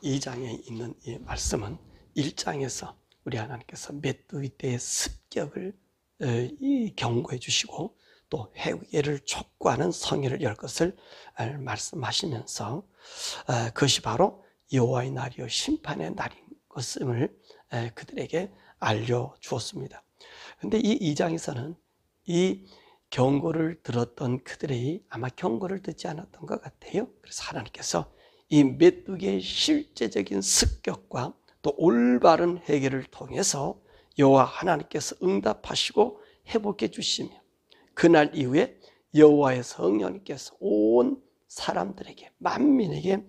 2장에 있는 이 말씀은 1장에서 우리 하나님께서 메뚜기 떼의 습격을 경고해 주시고 또 회개를 촉구하는 성회를 열 것을 말씀하시면서 그것이 바로 여호와의 날이요 심판의 날인 것을 그들에게 알려주었습니다. 그런데 이 2장에서는 이 경고를 들었던 그들이 아마 경고를 듣지 않았던 것 같아요. 그래서 하나님께서 이 메뚜기의 실제적인 습격과 또 올바른 회개를 통해서 여호와 하나님께서 응답하시고 회복해 주시며 그날 이후에 여호와의 성령님께서 온 사람들에게 만민에게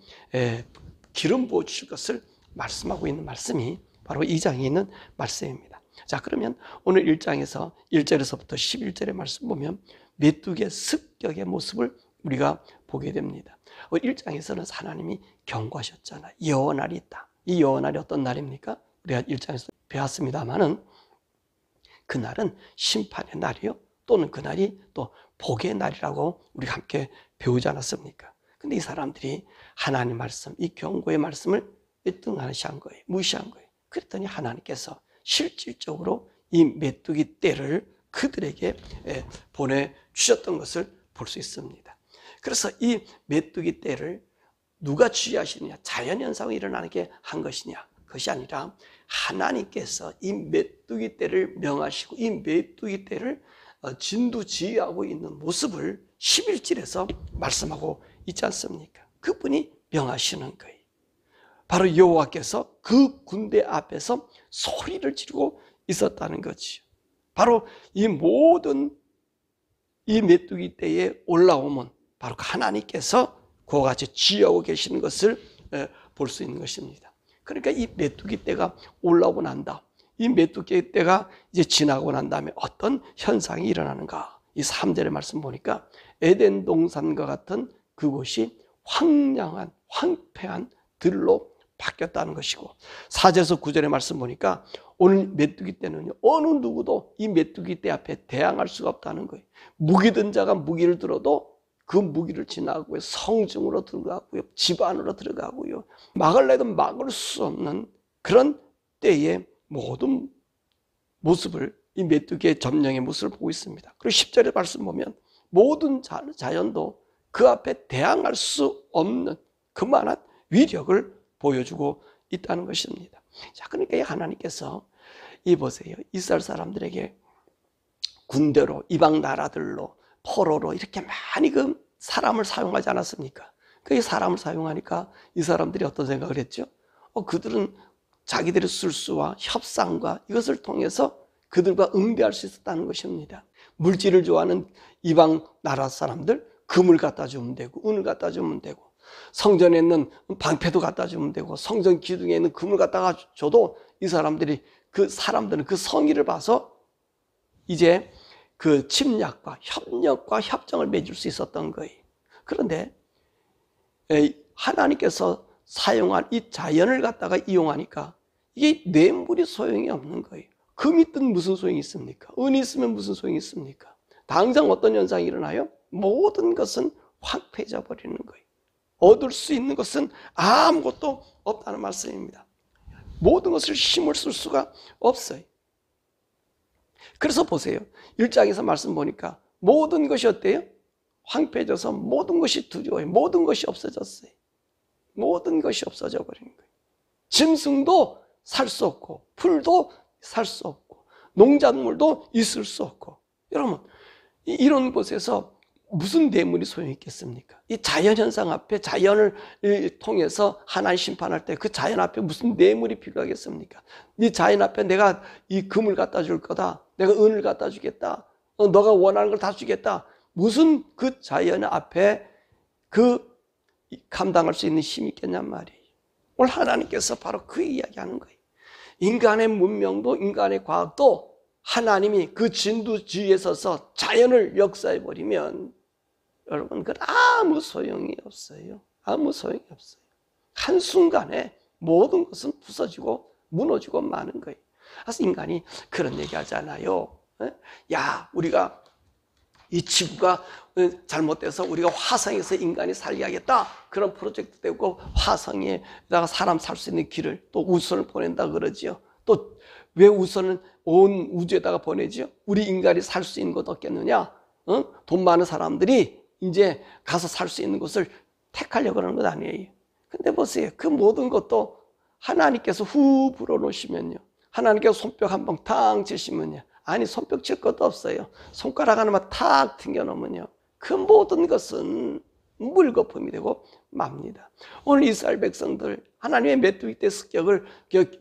기름 부어 주실 것을 말씀하고 있는 말씀이 바로 2장에 있는 말씀입니다. 자, 그러면 오늘 1장에서 1절에서부터 11절의 말씀 보면 메뚜기의 습격의 모습을 우리가 보게 됩니다. 1장에서는 하나님이 경고하셨잖아요. 여호날이 있다. 이 여호날이 어떤 날입니까? 우리가 1장에서 배웠습니다마는 그날은 심판의 날이요 또는 그날이 또 복의 날이라고 우리가 함께 배우지 않았습니까? 근데 이 사람들이 하나님 말씀, 이 경고의 말씀을 등한시한 거예요. 무시한 거예요. 그랬더니 하나님께서 실질적으로 이 메뚜기 떼를 그들에게 보내주셨던 것을 볼 수 있습니다. 그래서 이 메뚜기 떼를 누가 주의하시느냐? 자연현상이 일어나게 한 것이냐? 그것이 아니라 하나님께서 이 메뚜기 떼를 명하시고 이 메뚜기 떼를 진두지휘하고 있는 모습을 11절에서 말씀하고 있지 않습니까? 그분이 명하시는 거예요. 바로 여호와께서 그 군대 앞에서 소리를 지르고 있었다는 거지요. 바로 이 모든 이 메뚜기 떼에 올라오면 바로 하나님께서 그와 같이 지휘하고 계시는 것을 볼 수 있는 것입니다. 그러니까 이 메뚜기 떼가 올라오고 난다. 이 메뚜기 떼가 이제 지나고 난 다음에 어떤 현상이 일어나는가? 이 3절의 말씀 보니까 에덴 동산과 같은 그곳이 황량한 황폐한 들로 바뀌었다는 것이고 4절에서 9절의 말씀 보니까 오늘 메뚜기 떼는요 어느 누구도 이 메뚜기 떼 앞에 대항할 수가 없다는 거예요. 무기 든 자가 무기를 들어도 그 무기를 지나고요 성중으로 들어가고요 집 안으로 들어가고요 막을 내도 막을 수 없는 그런 때의 모든 모습을 이 메뚜기의 점령의 모습을 보고 있습니다. 그리고 10절의 말씀 보면 모든 자연도 그 앞에 대항할 수 없는 그만한 위력을 보여주고 있다는 것입니다. 자, 그러니까 하나님께서 이 보세요. 이스라엘 사람들에게 군대로 이방 나라들로 포로로 이렇게 많이 그 사람을 사용하지 않았습니까? 그 사람을 사용하니까 이 사람들이 어떤 생각을 했죠? 그들은 자기들의 술수와 협상과 이것을 통해서 그들과 응대할 수 있었다는 것입니다. 물질을 좋아하는 이방 나라 사람들 금을 갖다 주면 되고 은을 갖다 주면 되고 성전에 있는 방패도 갖다 주면 되고 성전 기둥에 있는 금을 갖다가 줘도 이 사람들이 그 사람들은 그 성의를 봐서 이제 그 침략과 협력과 협정을 맺을 수 있었던 거예요. 그런데 하나님께서 사용한 이 자연을 갖다가 이용하니까 이게 뇌물이 소용이 없는 거예요. 금이 있든 무슨 소용이 있습니까? 은이 있으면 무슨 소용이 있습니까? 당장 어떤 현상이 일어나요? 모든 것은 황폐해져 버리는 거예요. 얻을 수 있는 것은 아무것도 없다는 말씀입니다. 모든 것을 힘을 쓸 수가 없어요. 그래서 보세요. 1장에서 말씀 보니까 모든 것이 어때요? 황폐해져서 모든 것이 두려워요. 모든 것이 없어졌어요. 모든 것이 없어져 버린 거예요. 짐승도 살 수 없고 풀도 살 수 없고 농작물도 있을 수 없고 여러분 이런 곳에서 무슨 뇌물이 소용이 있겠습니까? 이 자연현상 앞에 자연을 통해서 하나님 심판할 때 그 자연 앞에 무슨 뇌물이 필요하겠습니까? 이 자연 앞에 내가 이 금을 갖다 줄 거다. 내가 은을 갖다 주겠다. 너가 원하는 걸 다 주겠다. 무슨 그 자연 앞에 그 감당할 수 있는 힘이 있겠냔 말이에요. 오늘 하나님께서 바로 그 이야기하는 거예요. 인간의 문명도 인간의 과학도 하나님이 그 진두지휘에 서서 자연을 역사해버리면 여러분 그건 아무 소용이 없어요. 아무 소용이 없어요. 한순간에 모든 것은 부서지고 무너지고 마는 거예요. 그래서 인간이 그런 얘기 하잖아요. 야, 우리가 이 지구가 잘못돼서 우리가 화성에서 인간이 살게 하겠다. 그런 프로젝트 되고 화성에다가 사람 살 수 있는 길을 또 우선을 보낸다 그러지요. 또 왜 우선은 온 우주에다가 보내지요? 우리 인간이 살 수 있는 곳 없겠느냐? 돈 많은 사람들이 이제 가서 살 수 있는 곳을 택하려고 하는 것 아니에요. 근데 보세요. 그 모든 것도 하나님께서 후 불어놓으시면요. 하나님께서 손뼉 한 방 탕 치시면요. 아니 손뼉 칠 것도 없어요. 손가락 하나만 탁 튕겨놓으면요. 그 모든 것은 물거품이 되고 맙니다. 오늘 이스라엘 백성들 하나님의 메뚜기 떼 습격을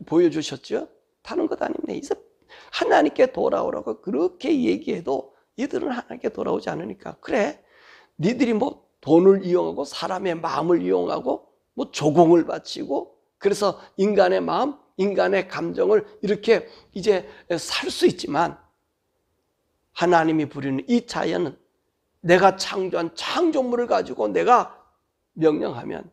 보여주셨죠. 다른 것 아닙니다. 이제 하나님께 돌아오라고 그렇게 얘기해도 이들은 하나님께 돌아오지 않으니까 그래 니들이 뭐 돈을 이용하고 사람의 마음을 이용하고 뭐 조공을 바치고 그래서 인간의 마음, 인간의 감정을 이렇게 이제 살 수 있지만 하나님이 부리는 이 자연은 내가 창조한 창조물을 가지고 내가 명령하면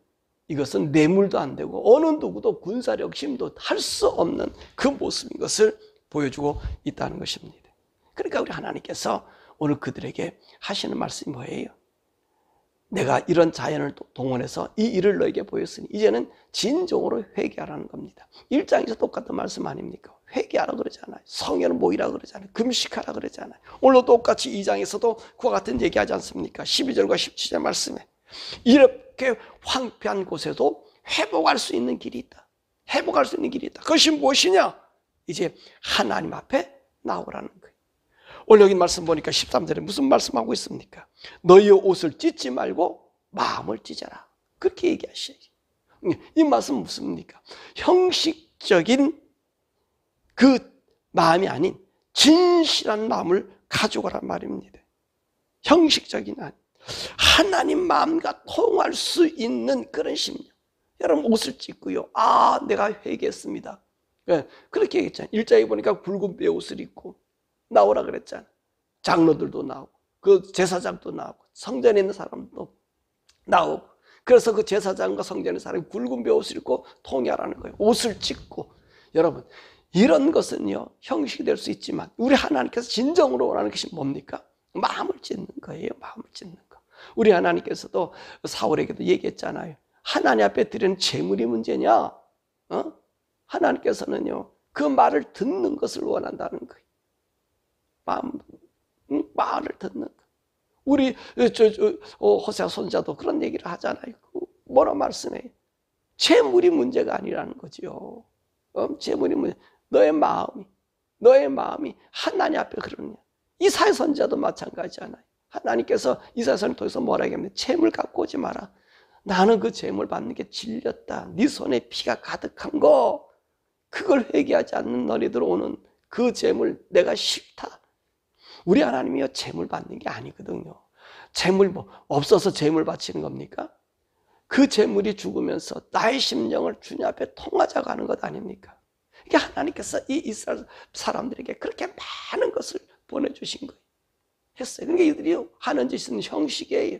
이것은 뇌물도 안 되고 어느 누구도 군사력 힘도 할 수 없는 그 모습인 것을 보여주고 있다는 것입니다. 그러니까 우리 하나님께서 오늘 그들에게 하시는 말씀이 뭐예요? 내가 이런 자연을 동원해서 이 일을 너에게 보였으니 이제는 진정으로 회개하라는 겁니다. 1장에서 똑같은 말씀 아닙니까? 회개하라 그러잖아요. 성회를 모이라 그러잖아요. 금식하라 그러잖아요. 오늘 똑같이 2장에서도 그와 같은 얘기하지 않습니까? 12절과 17절 말씀에 이렇게 황폐한 곳에도 회복할 수 있는 길이 있다. 회복할 수 있는 길이 있다. 그것이 무엇이냐? 이제 하나님 앞에 나오라는 거예요. 오늘 여기 말씀 보니까 13절에 무슨 말씀하고 있습니까? 너희의 옷을 찢지 말고 마음을 찢어라. 그렇게 얘기하셔야지. 이 말씀은 무슨입니까? 형식적인 그 마음이 아닌 진실한 마음을 가져가란 말입니다. 형식적인 아닌 하나님 마음과 통할 수 있는 그런 심령. 여러분 옷을 찢고요. 아 내가 회개했습니다. 네, 그렇게 얘기했잖아요. 1장에 보니까 굵은 베옷을 입고 나오라 그랬잖아요. 장로들도 나오고 그 제사장도 나오고 성전에 있는 사람도 나오고 그래서 그 제사장과 성전에 있는 사람이 굵은 베옷을 입고 통회하라는 거예요. 옷을 찢고 여러분 이런 것은요 형식이 될 수 있지만 우리 하나님께서 진정으로 원하는 것이 뭡니까? 마음을 찢는 거예요. 마음을 찢는 거. 우리 하나님께서도 사울에게도 얘기했잖아요. 하나님 앞에 드리는 재물이 문제냐? 하나님께서는요 그 말을 듣는 것을 원한다는 거예요. 말을 듣는 거. 우리 호세아 손자도 그런 얘기를 하잖아요. 뭐라 말씀해요? 재물이 문제가 아니라는 거죠. 재물이 문제. 너의 마음이 하나님 앞에 그러느냐? 이사야 선지자도 마찬가지잖아요. 하나님께서 이사야 선지자를 통해서 뭐라 얘기합니까? 재물 갖고 오지 마라. 나는 그 재물 받는 게 질렸다. 네 손에 피가 가득한 거 그걸 회개하지 않는 너희들 오는 그 재물 내가 싫다. 우리 하나님이요 재물 받는 게 아니거든요. 재물 뭐 없어서 재물 바치는 겁니까? 그 재물이 죽으면서 나의 심령을 주님 앞에 통하자고 하는 것 아닙니까? 이게 하나님께서 이 이스라엘 사람들에게 그렇게 많은 것을 보내주신 거예요. 했어요. 그러니까 이들이 하는 짓은 형식이에요.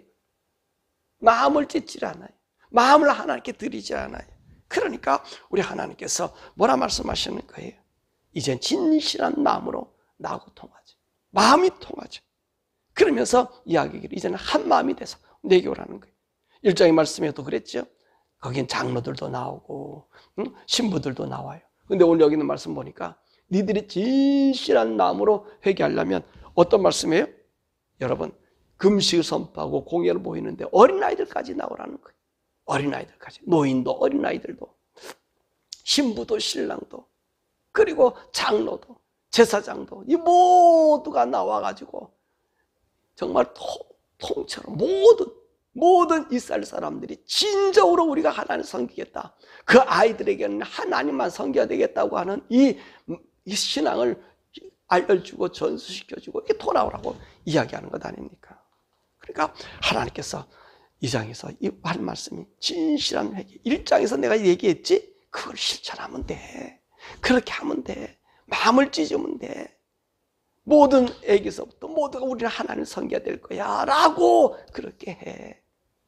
마음을 찢지 않아요. 마음을 하나님께 드리지 않아요. 그러니까 우리 하나님께서 뭐라 말씀하시는 거예요? 이젠 진실한 마음으로 나하고 통하죠. 마음이 통하죠. 그러면서 이야기를 이제는 한 마음이 돼서 내게 오라는 거예요. 1장의 말씀에도 그랬죠. 거긴 장로들도 나오고 신부들도 나와요. 근데 오늘 여기 있는 말씀 보니까 니들이 진실한 마음으로 회개하려면 어떤 말씀이에요? 여러분 금식을 선포하고 공예를 모이는데 어린아이들까지 나오라는 거예요. 어린아이들까지. 노인도 어린아이들도 신부도 신랑도 그리고 장로도 제사장도 이 모두가 나와가지고 정말 통째로 모든 이스라엘 사람들이 진정으로 우리가 하나님을 섬기겠다. 그 아이들에게는 하나님만 섬겨야 되겠다고 하는 이 신앙을 알려주고 전수시켜주고 이렇게 돌아오라고 이야기하는 것 아닙니까? 그러니까 하나님께서 2장에서 이 한 말씀이 진실한 회개. 1장에서 내가 얘기했지? 그걸 실천하면 돼. 그렇게 하면 돼. 마음을 찢으면 돼. 모든 애기서부터 모두가 우리는 하나님을 섬겨야 될 거야 라고 그렇게 해.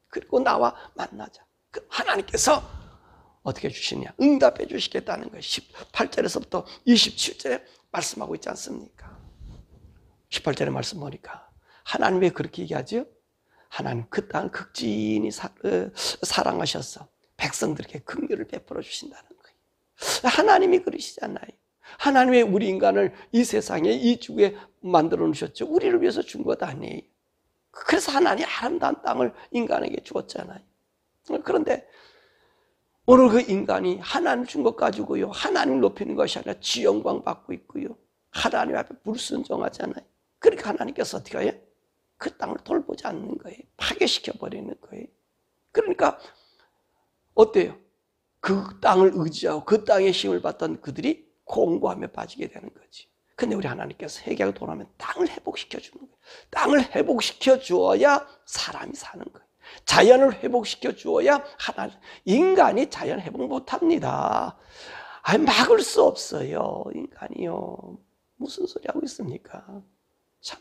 그리고 나와 만나자. 하나님께서 어떻게 주시냐? 응답해 주시겠다는 거예요. 18절에서부터 27절에 말씀하고 있지 않습니까? 18절에 말씀 보니까 하나님 왜 그렇게 얘기하죠? 하나님 그 땅을 극진히 사랑하셔서 백성들에게 긍휼을 베풀어 주신다는 거예요. 하나님이 그러시잖아요. 하나님이 우리 인간을 이 세상에 이 지구에 만들어 놓으셨죠. 우리를 위해서 준 것 아니에요. 그래서 하나님이 아름다운 땅을 인간에게 주었잖아요. 그런데 오늘 그 인간이 하나님 준 것 가지고요, 하나님 높이는 것이 아니라 지 영광 받고 있고요, 하나님 앞에 불순종하잖아요. 그러니까 하나님께서 어떻게 해요? 그 땅을 돌보지 않는 거예요. 파괴시켜버리는 거예요. 그러니까 어때요? 그 땅을 의지하고 그 땅의 힘을 받던 그들이 공고함에 빠지게 되는 거지. 근데 우리 하나님께서 회개하고 돌아오면 땅을 회복시켜 주는 거예요. 땅을 회복시켜 주어야 사람이 사는 거예요. 자연을 회복시켜 주어야 인간이 자연 회복 못합니다. 막을 수 없어요. 인간이요. 무슨 소리 하고 있습니까? 참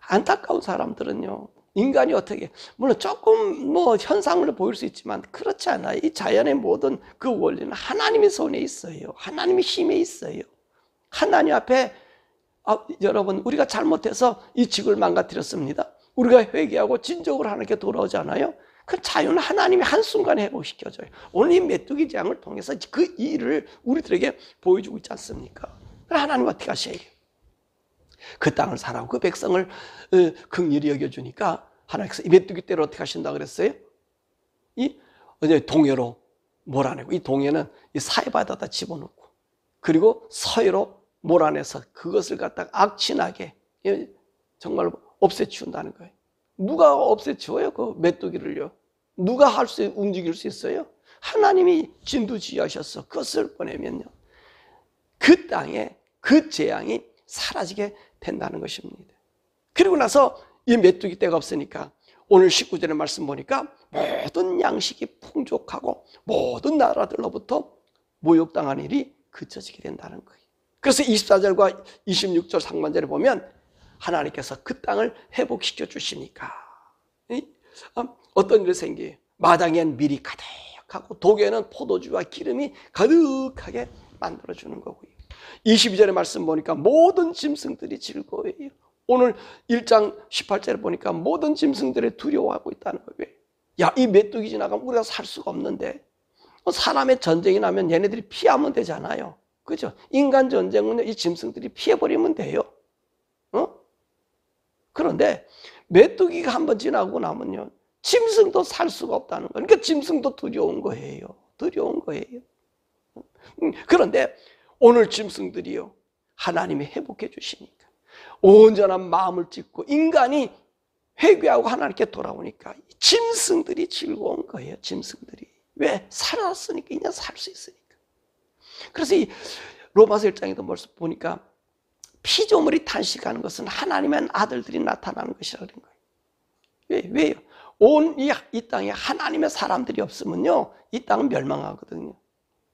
안타까운 사람들은요, 인간이 어떻게, 물론 조금 현상으로 보일 수 있지만 그렇지 않아요. 이 자연의 모든 그 원리는 하나님의 손에 있어요. 하나님의 힘에 있어요. 하나님 앞에 여러분, 우리가 잘못해서 이 지구를 망가뜨렸습니다. 우리가 회개하고 진정으로 하나님께 돌아오잖아요. 그 자유는 하나님이 한순간에 회복시켜줘요. 오늘 이 메뚜기 재앙을 통해서 그 일을 우리들에게 보여주고 있지 않습니까? 하나님 어떻게 하셔요? 그 땅을 사라고 그 백성을 긍휼히 여겨주니까 하나님께서 이 메뚜기 떼를 어떻게 하신다고 그랬어요? 이 동해로 몰아내고, 이 동해는 이 사해바다에다 집어넣고, 그리고 서해로 몰아내서 그것을 갖다가 악진하게 정말 없애치운다는 거예요. 누가 없애치워요? 그 메뚜기를요. 누가 움직일 수 있어요? 하나님이 진두지휘하셔서 그것을 보내면요, 그 땅에 그 재앙이 사라지게 된다는 것입니다. 그리고 나서 이 메뚜기 떼가 없으니까 오늘 19절의 말씀 보니까 모든 양식이 풍족하고 모든 나라들로부터 모욕당한 일이 그쳐지게 된다는 거예요. 그래서 24절과 26절 상반절에 보면 하나님께서 그 땅을 회복시켜 주시니까 어떤 일이 생겨요? 마당엔 밀이 가득하고 독에는 포도주와 기름이 가득하게 만들어주는 거고요. 22절의 말씀 보니까 모든 짐승들이 즐거워해요. 오늘 1장 18절에 보니까 모든 짐승들이 두려워하고 있다는 거예요. 야, 이 메뚜기 지나가면 우리가 살 수가 없는데, 사람의 전쟁이 나면 얘네들이 피하면 되잖아요. 그죠? 인간 전쟁은 이 짐승들이 피해버리면 돼요. 그런데 메뚜기가 한번 지나고 나면요, 짐승도 살 수가 없다는 거예요. 그러니까 짐승도 두려운 거예요. 두려운 거예요. 그런데 오늘 짐승들이요, 하나님이 회복해 주시니까 온전한 마음을 짓고 인간이 회개하고 하나님께 돌아오니까 짐승들이 즐거운 거예요. 짐승들이. 왜? 살았으니까. 그냥 살 수 있으니까. 그래서 이 로마서 1장에도 벌써 보니까 피조물이 탄식하는 것은 하나님의 아들들이 나타나는 것이라는 거예요. 왜요? 온 이 땅에 하나님의 사람들이 없으면요, 이 땅은 멸망하거든요.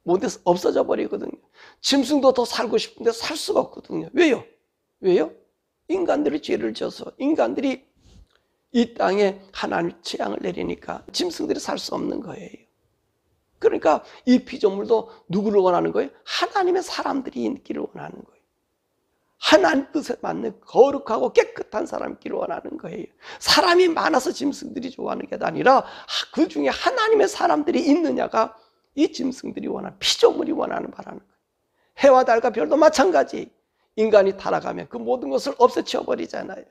모두 없어져 버리거든요. 짐승도 더 살고 싶은데 살 수가 없거든요. 왜요? 왜요? 인간들이 죄를 져서, 인간들이 이 땅에 하나님의 재앙을 내리니까 짐승들이 살 수 없는 거예요. 그러니까 이 피조물도 누구를 원하는 거예요? 하나님의 사람들이 있기를 원하는 거예요. 하나님 뜻에 맞는 거룩하고 깨끗한 사람이 있기를 원하는 거예요. 사람이 많아서 짐승들이 좋아하는 게 아니라 그 중에 하나님의 사람들이 있느냐가 이 짐승들이 원하는, 피조물이 원하는 바라는 거예요. 해와 달과 별도 마찬가지. 인간이 타락하면 그 모든 것을 없애쳐 버리잖아요.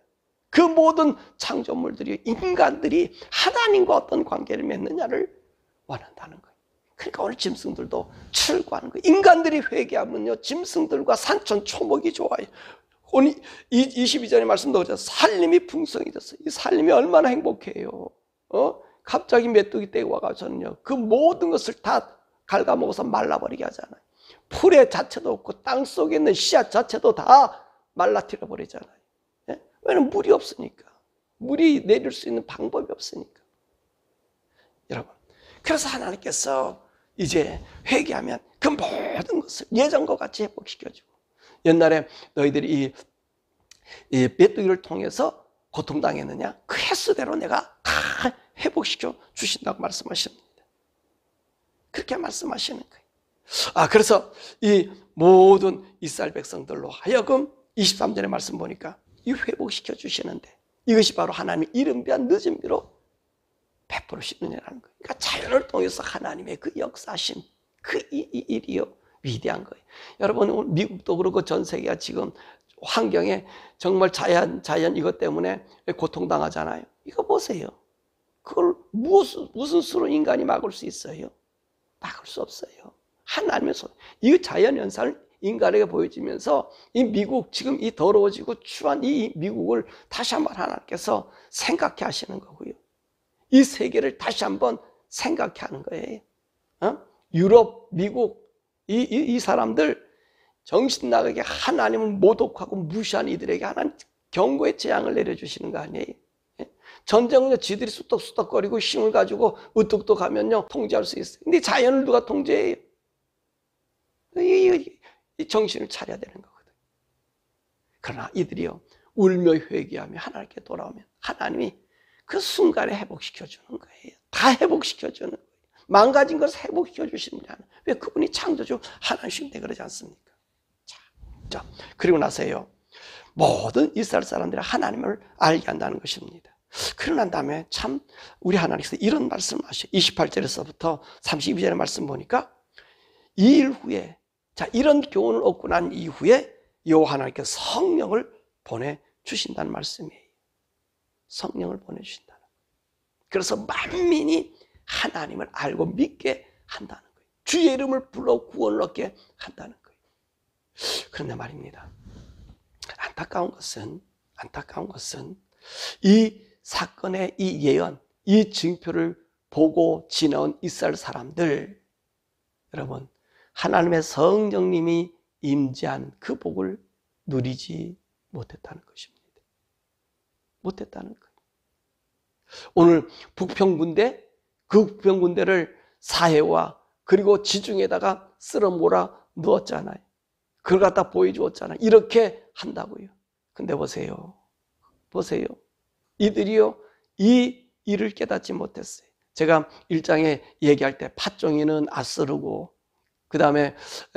그 모든 창조물들이, 인간들이 하나님과 어떤 관계를 맺느냐를 원한다는 거예요. 그러니까 오늘 짐승들도 출구하는 거예요. 인간들이 회개하면요, 짐승들과 산천 초목이 좋아요. 오늘 22절의 말씀도 그렇죠. 살림이 풍성해졌어요. 이 살림이 얼마나 행복해요. 갑자기 메뚜기 떼가 와가지고는요, 그 모든 것을 다 갉아먹어서 말라버리게 하잖아요. 풀의 자체도 없고 땅 속에 있는 씨앗 자체도 다 말라뜨려 버리잖아요. 왜냐면 물이 없으니까. 물이 내릴 수 있는 방법이 없으니까. 여러분, 그래서 하나님께서 이제 회개하면 그 모든 것을 예전과 같이 회복시켜주고, 옛날에 너희들이 이 메뚜기를 통해서 고통당했느냐? 그 횟수대로 내가 다 회복시켜 주신다고 말씀하십니다. 그렇게 말씀하시는 거예요. 그래서 이 모든 이스라엘 백성들로 하여금 23절의 말씀 보니까 이 회복시켜 주시는데, 이것이 바로 하나님의 이른 비와 늦은 비로 베풀으시는 은혜라는 거예요. 그러니까 자연을 통해서 하나님의 그 역사심, 그 일이요, 위대한 거예요. 여러분, 오늘 미국도 그렇고 전 세계가 지금 환경에 정말 자연 이것 때문에 고통당하잖아요. 이거 보세요. 그걸 무슨 수로 인간이 막을 수 있어요? 막을 수 없어요. 하나님의 손. 이 자연현상을 인간에게 보여지면서 이 미국, 지금 이 더러워지고 추한 이 미국을 다시 한번 하나님께서 생각해 하시는 거고요. 이 세계를 다시 한번 생각해 하는 거예요. 유럽, 미국, 이 사람들 정신 나가게 하나님을 모독하고 무시한 이들에게 하나님 경고의 재앙을 내려주시는 거 아니에요? 전쟁은 지들이 쑥덕쑥덕거리고 힘을 가지고 우뚝뚝 하면요 통제할 수 있어요. 근데 자연을 누가 통제해요? 이 정신을 차려야 되는 거거든요. 그러나 이들이요 울며 회개하며 하나님께 돌아오면 하나님이 그 순간에 회복시켜 주는 거예요. 다 회복시켜 주는 거예요. 망가진 것을 회복시켜 주시는 게 아니에요. 왜? 그분이 창조주 하나님이신데 그러지 않습니까? 자, 그리고 나서요 모든 이스라엘 사람들이 하나님을 알게 한다는 것입니다. 그러고 난 다음에 참 우리 하나님께서 이런 말씀을 하셔요. 28절에서부터 32절의 말씀 보니까 이 일 후에, 자, 이런 교훈을 얻고 난 이후에 여호와 하나님께서 성령을 보내주신다는 말씀이에요. 성령을 보내주신다는 거예요. 그래서 만민이 하나님을 알고 믿게 한다는 거예요. 주의 이름을 불러 구원을 얻게 한다는 거예요. 그런데 말입니다. 안타까운 것은 이 사건의 이 예언, 이 징표를 보고 지나온 이스라엘 사람들, 여러분, 하나님의 성령님이 임재한 그 복을 누리지 못했다는 것입니다. 못했다는 거예요. 오늘 북평군대, 그 북평군대를 사해와 그리고 지중에다가 쓸어 몰아 넣었잖아요. 그걸 갖다 보여주었잖아요. 이렇게 한다고요. 근데 보세요. 이들이요, 이 일을 깨닫지 못했어요. 제가 1장에 얘기할 때 팥종이는 아스르고, 그 다음에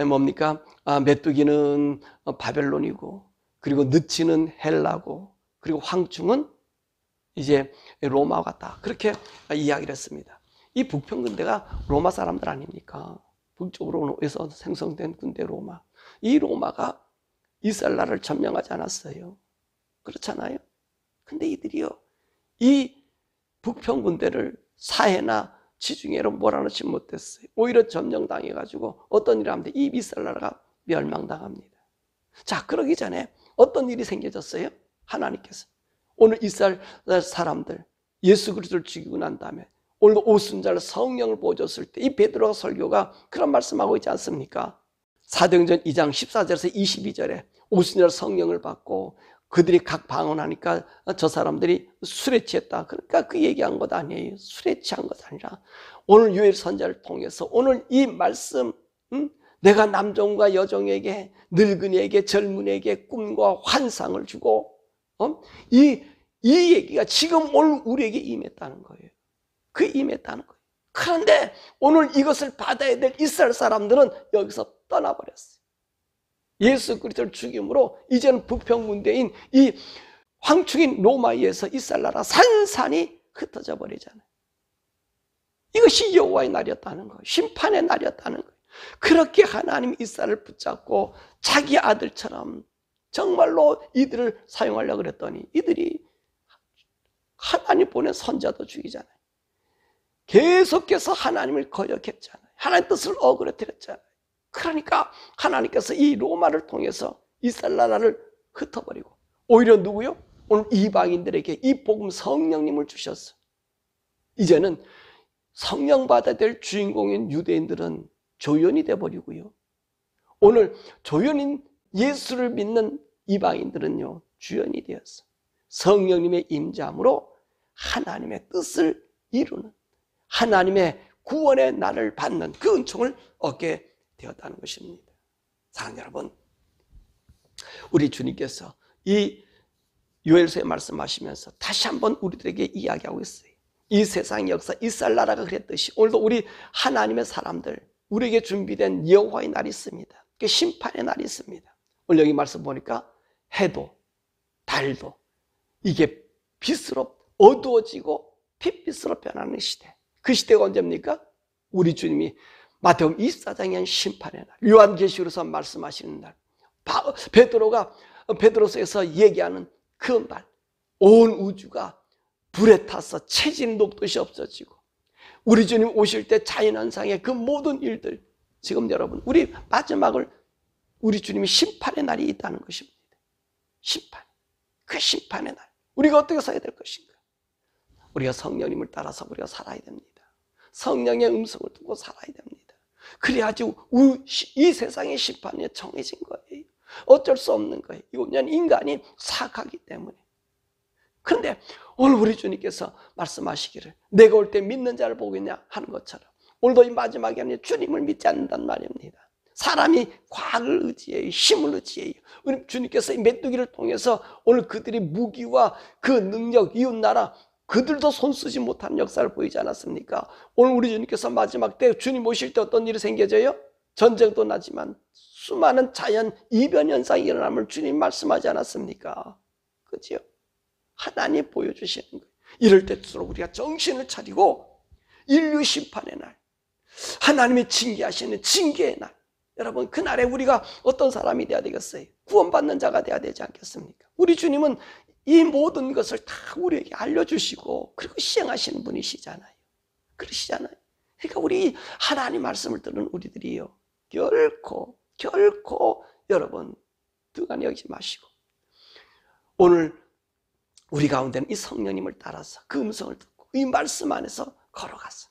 뭡니까? 메뚜기는 바벨론이고, 그리고 느치는 헬라고, 그리고 황충은 이제 로마와 같다. 그렇게 이야기를 했습니다. 이 북평군대가 로마 사람들 아닙니까? 북쪽으로에서 생성된 군대 로마. 이 로마가 이스라엘 나라를 점령하지 않았어요. 그렇잖아요. 근데 이들이요, 이 북평군대를 사해나 지중해로 몰아넣지 못했어요. 오히려 점령당해가지고 어떤 일을 하면 이 이스라엘 나라가 멸망당합니다. 자, 그러기 전에 어떤 일이 생겨졌어요? 하나님께서 오늘 이스라엘 사람들 예수 그리스도를 죽이고 난 다음에 오늘 오순절 성령을 보여줬을 때 이 베드로가 설교가 그런 말씀하고 있지 않습니까? 사도행전 2장 14절에서 22절에 오순절 성령을 받고 그들이 각 방언하니까 저 사람들이 술에 취했다. 그러니까 그 얘기한 것 아니에요. 술에 취한 것 아니라 오늘 요엘 선지자를 통해서 오늘 이 말씀, 내가 남종과 여종에게 늙은이에게 젊은이에게 꿈과 환상을 주고 이 얘기가 지금 오늘 우리에게 임했다는 거예요. 그 임했다는 거예요. 그런데 오늘 이것을 받아야 될 이스라엘 사람들은 여기서 떠나버렸어요. 예수 그리스도를 죽임으로 이제는 북평군대인 이 황충인 로마에 의해서 이스라엘 나라 산산이 흩어져 버리잖아요. 이것이 여호와의 날이었다는 거예요. 심판의 날이었다는 거예요. 그렇게 하나님 이스라엘을 붙잡고 자기 아들처럼 정말로 이들을 사용하려고 그랬더니 이들이 하나님 보낸 선자도 죽이잖아요. 계속해서 하나님을 거역했잖아요. 하나님의 뜻을 어그러뜨렸잖아요. 그러니까 하나님께서 이 로마를 통해서 이스라엘 나라를 흩어버리고 오히려 누구요? 오늘 이방인들에게 이 복음 성령님을 주셨어. 이제는 성령 받아야 될 주인공인 유대인들은 조연이 돼버리고요. 오늘 조연인 예수를 믿는 이방인들은요 주연이 되었어. 성령님의 임재함으로 하나님의 뜻을 이루는, 하나님의 구원의 날을 받는 그 은총을 얻게 되었다는 것입니다. 사랑하는 여러분, 우리 주님께서 이 요엘서에 말씀하시면서 다시 한번 우리들에게 이야기하고 있어요. 이 세상 역사, 이스라엘 나라가 그랬듯이 오늘도 우리 하나님의 사람들, 우리에게 준비된 여호와의 날이 있습니다. 그 심판의 날이 있습니다. 오늘 여기 말씀 보니까 해도 달도 이게 빛으로 어두워지고 핏빛으로 변하는 시대. 그 시대가 언제입니까? 우리 주님이 마태복음 24장에 한 심판의 날, 요한계시록에서 말씀하시는 날, 베드로서에서 얘기하는 그 말, 온 우주가 불에 타서 채진 녹듯이 없어지고 우리 주님 오실 때 자연현상의 그 모든 일들, 지금 여러분 우리 마지막을 우리 주님이 심판의 날이 있다는 것입니다. 심판, 그 심판의 날 우리가 어떻게 살아야 될 것인가? 우리가 성령님을 따라서 우리가 살아야 됩니다. 성령의 음성을 듣고 살아야 됩니다. 그래야지 이 세상의 심판이 정해진 거예요. 어쩔 수 없는 거예요. 이거는 인간이 사악하기 때문에. 그런데 오늘 우리 주님께서 말씀하시기를 내가 올 때 믿는 자를 보고 있냐 하는 것처럼 오늘도 이 마지막이 아니라 주님을 믿지 않는단 말입니다. 사람이 과학을 의지해요. 힘을 의지해요. 우리 주님께서 이 메뚜기를 통해서 오늘 그들이 무기와 그 능력, 이웃나라 그들도 손쓰지 못하는 역사를 보이지 않았습니까? 오늘 우리 주님께서 마지막 때 주님 오실 때 어떤 일이 생겨져요? 전쟁도 나지만 수많은 자연 이변 현상이 일어남을 주님 말씀하지 않았습니까? 그죠? 하나님 보여주시는 거예요. 이럴 때일수록 우리가 정신을 차리고 인류 심판의 날, 하나님이 징계하시는 징계의 날, 여러분 그날에 우리가 어떤 사람이 돼야 되겠어요? 구원받는 자가 돼야 되지 않겠습니까? 우리 주님은 이 모든 것을 다 우리에게 알려주시고 그리고 시행하시는 분이시잖아요. 그러시잖아요. 그러니까 우리 하나님 말씀을 듣는 우리들이요, 결코 여러분 등한히 여기지 마시고 오늘 우리 가운데는 이 성령님을 따라서 그 음성을 듣고 이 말씀 안에서 걸어가서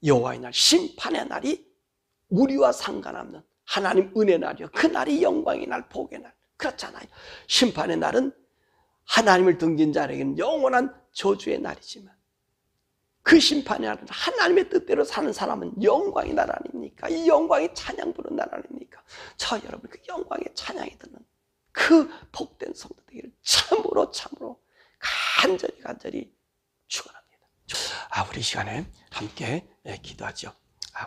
여호와의 날, 심판의 날이 우리와 상관없는 하나님 은혜 날이요, 그 날이 영광의 날, 복의 날. 그렇잖아요. 심판의 날은 하나님을 등진 자에게는 영원한 저주의 날이지만 그 심판의 날은 하나님의 뜻대로 사는 사람은 영광의 날 아닙니까? 이 영광의 찬양 부르는 날 아닙니까? 저 여러분 그 영광의 찬양이 듣는 그 복된 성도 되기를 참으로 간절히 축원합니다. 우리 이 시간에 함께 기도하죠.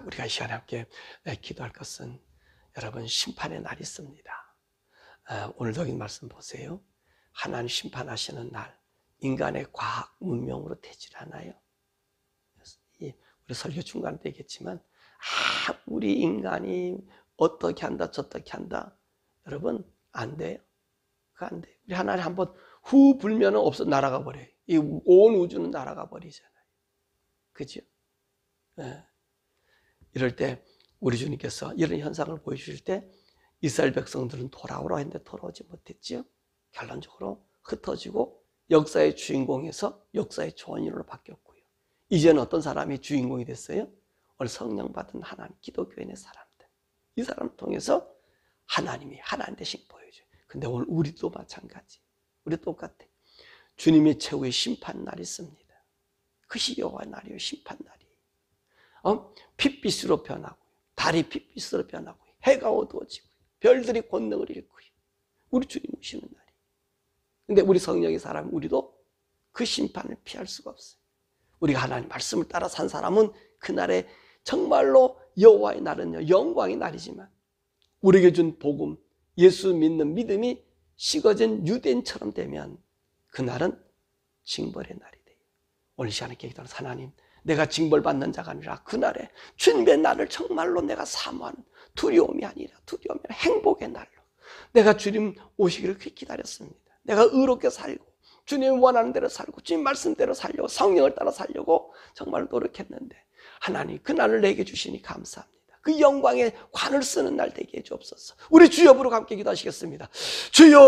우리가 이 시간에 함께 기도할 것은 여러분 심판의 날이 있습니다. 오늘도 이 말씀 보세요. 하나님 심판하시는 날, 인간의 과학 문명으로 되질 않아요. 우리 설교 중간에 되겠지만 우리 인간이 어떻게 한다 저떻게 한다, 여러분 안 돼요. 그거 안 돼요. 우리 하나님 한번 후 불면은 없어 날아가 버려요. 이 온 우주는 날아가 버리잖아요. 그죠? 이럴 때 우리 주님께서 이런 현상을 보여주실 때 이스라엘 백성들은 돌아오라 했는데 돌아오지 못했죠. 결론적으로 흩어지고 역사의 주인공에서 역사의 조언으로 바뀌었고요. 이제는 어떤 사람이 주인공이 됐어요? 오늘 성령 받은 하나님, 기독교인의 사람들. 이 사람을 통해서 하나님이 하나님 대신 보여줘요. 근데 오늘 우리도 마찬가지. 우리 똑같아. 주님의 최후의 심판 날이 있습니다. 그것이 여호와의 날이요, 심판 날이. 핏빛으로 변하고요, 달이 핏빛으로 변하고요, 해가 어두워지고요, 별들이 권능을 잃고요. 우리 주님 오시는 날이. 근데 우리 성령의 사람, 우리도 그 심판을 피할 수가 없어요. 우리가 하나님 말씀을 따라 산 사람은 그날에 정말로 여호와의 날은요, 영광의 날이지만 우리에게 준 복음, 예수 믿는 믿음이 식어진 유대인처럼 되면 그날은 징벌의 날이 돼요. 오늘 시간에 기도하는 하나님, 내가 징벌받는 자가 아니라 그날에 주님의 날을 정말로 내가 사모하는 두려움이 아니라 행복의 날로 내가 주님 오시기를 그렇게 기다렸습니다. 내가 의롭게 살고 주님 원하는 대로 살고 주님 말씀대로 살려고 성령을 따라 살려고 정말 노력했는데 하나님 그 날을 내게 주시니 감사합니다. 그 영광의 관을 쓰는 날 되게 해주옵소서. 우리 주여 부르고 함께 기도하시겠습니다. 주여.